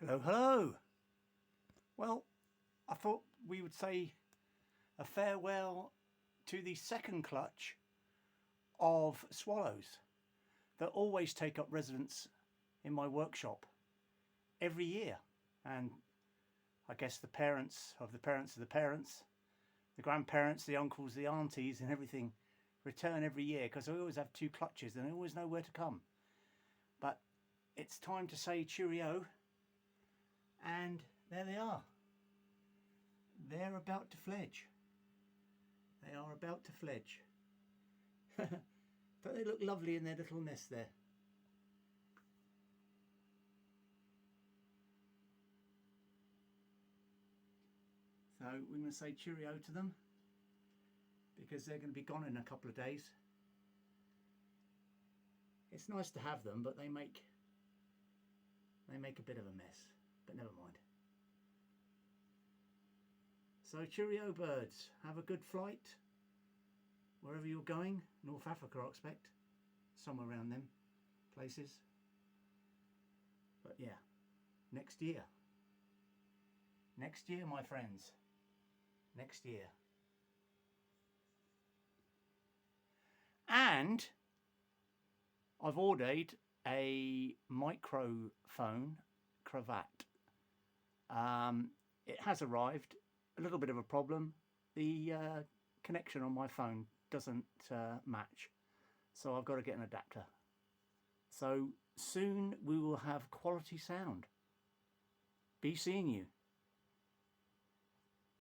Hello, hello. Well, I thought we would say a farewell to the second clutch of swallows that always take up residence in my workshop every year. And I guess the parents of the parents of the parents, the grandparents, the uncles, the aunties, and everything return every year because I always have two clutches and I always know where to come. But it's time to say cheerio, and there they are. They're about to fledge. They are about to fledge. Don't they look lovely in their little nest there? So we're going to say cheerio to them because they're going to be gone in a couple of days. It's nice to have them, but they make a bit of a mess, but never mind. So cheerio, birds. Have a good flight wherever you're going. North Africa, I expect. Somewhere around them places. But yeah, next year. Next year, my friends. Next year. And I've ordered a microphone cravat. It has arrived. A little bit of a problem. The connection on my phone doesn't match, so I've got to get an adapter. So soon we will have quality sound. Be seeing you.